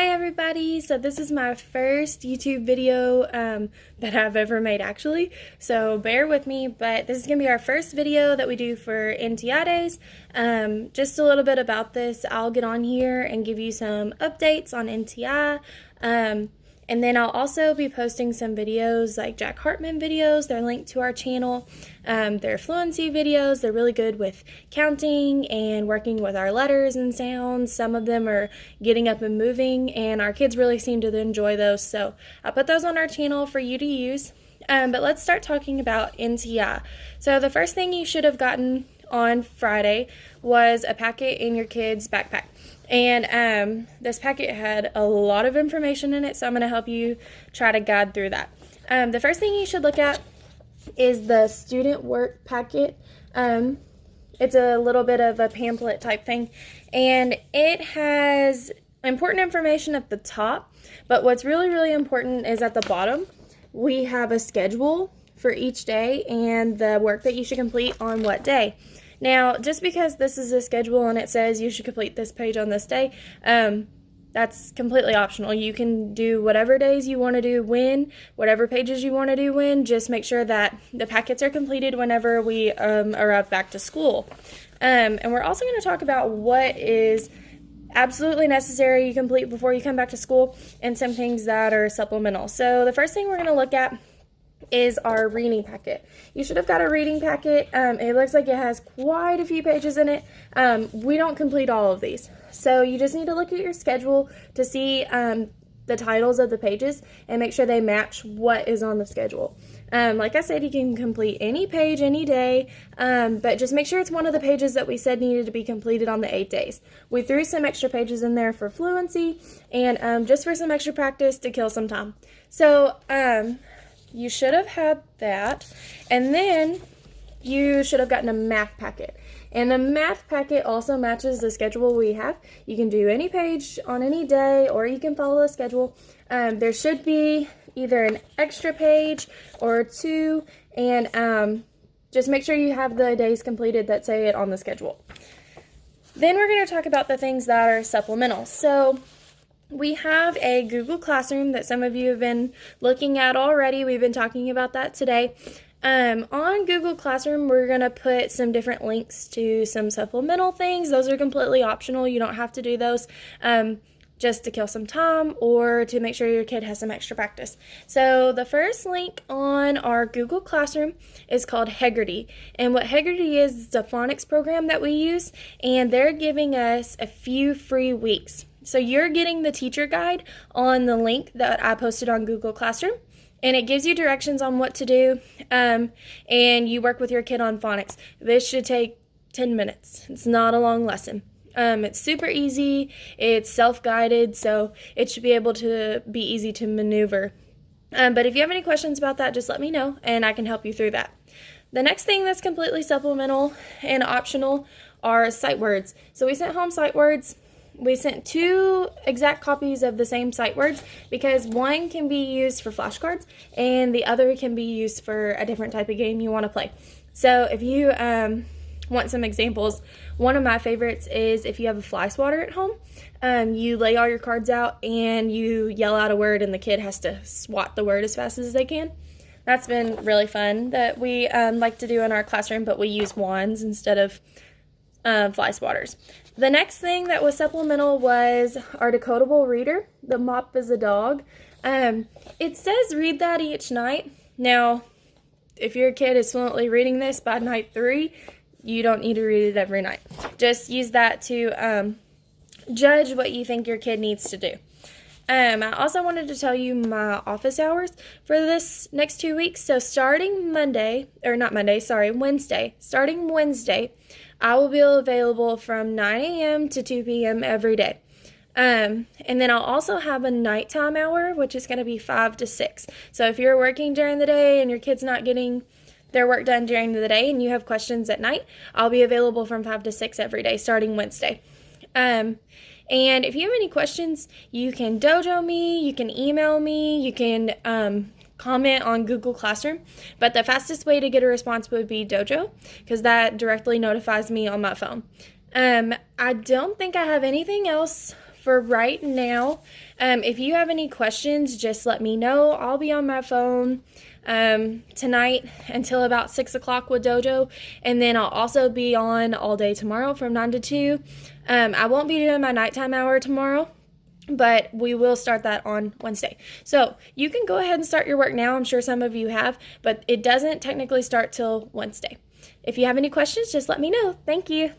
Hi everybody! So this is my first YouTube video that I've ever made actually, so bear with me, but this is going to be our first video that we do for NTI Days. Just a little bit about this. I'll get on here and give you some updates on NTI, and then I'll also be posting some videos like Jack Hartman videos. They're linked to our channel. They're fluency videos. They're really good with counting and working with our letters and sounds. Some of them are getting up and moving, and our kids really seem to enjoy those. So I'll put those on our channel for you to use. But let's start talking about NTI. So the first thing you should have gotten on Friday was a packet in your kid's backpack. And this packet had a lot of information in it, so I'm going to help you try to guide through that. The first thing you should look at is the student work packet. It's a little bit of a pamphlet type thing, and it has important information at the top, but what's really important is at the bottom. We have a schedule for each day and the work that you should complete on what day. Now, just because this is a schedule and it says you should complete this page on this day, that's completely optional. You can do whatever days you want to do when, whatever pages you want to do when. Just make sure that the packets are completed whenever we arrive back to school. And we're also going to talk about what is absolutely necessary you complete before you come back to school and some things that are supplemental. So the first thing we're going to look at is our reading packet. You should have got a reading packet. It looks like it has quite a few pages in it. We don't complete all of these. So you just need to look at your schedule to see the titles of the pages and make sure they match what is on the schedule. Like I said, you can complete any page any day, but just make sure it's one of the pages that we said needed to be completed on the 8 days. We threw some extra pages in there for fluency and just for some extra practice to kill some time. So you should have had that, and then you should have gotten a math packet. And the math packet also matches the schedule we have. You can do any page on any day, or you can follow the schedule. There should be either an extra page or two, and just make sure you have the days completed that say it on the schedule. Then we're going to talk about the things that are supplemental. So we have a Google Classroom that some of you have been looking at already. We've been talking about that today. On Google Classroom, we're going to put some different links to some supplemental things. Those are completely optional. You don't have to do those just to kill some time or to make sure your kid has some extra practice. So the first link on our Google Classroom is called Heggerty. And what Heggerty is a phonics program that we use, and they're giving us a few free weeks. So you're getting the teacher guide on the link that I posted on Google Classroom, and it gives you directions on what to do, and you work with your kid on phonics. This should take 10 minutes. It's not a long lesson. It's super easy. It's self-guided, so it should be able to be easy to maneuver. But if you have any questions about that, just let me know, and I can help you through that. The next thing that's completely supplemental and optional are sight words. So we sent home sight words. We sent 2 exact copies of the same sight words because one can be used for flashcards and the other can be used for a different type of game you want to play. So if you want some examples, one of my favorites is if you have a fly swatter at home, you lay all your cards out and you yell out a word and the kid has to swat the word as fast as they can. That's been really fun that we like to do in our classroom, but we use wands instead of fly swatters. The next thing that was supplemental was our decodable reader. The mop is a dog. It says read that each night. Now, if your kid is fluently reading this by night 3, you don't need to read it every night. Just use that to judge what you think your kid needs to do. I also wanted to tell you my office hours for this next 2 weeks. So starting Wednesday, starting Wednesday, I will be available from 9 a.m. to 2 p.m. every day. And then I'll also have a nighttime hour, which is going to be 5 to 6. So if you're working during the day and your kid's not getting their work done during the day and you have questions at night, I'll be available from 5 to 6 every day starting Wednesday. And if you have any questions, you can dojo me, you can email me, you can comment on Google Classroom, but the fastest way to get a response would be dojo because that directly notifies me on my phone. I don't think I have anything else for right now. If you have any questions, just let me know. I'll be on my phone tonight until about 6 o'clock with Dojo, and then I'll also be on all day tomorrow from 9 to 2. I won't be doing my nighttime hour tomorrow, but we will start that on Wednesday. So you can go ahead and start your work now. I'm sure some of you have, but it doesn't technically start till Wednesday. If you have any questions, just let me know. Thank you.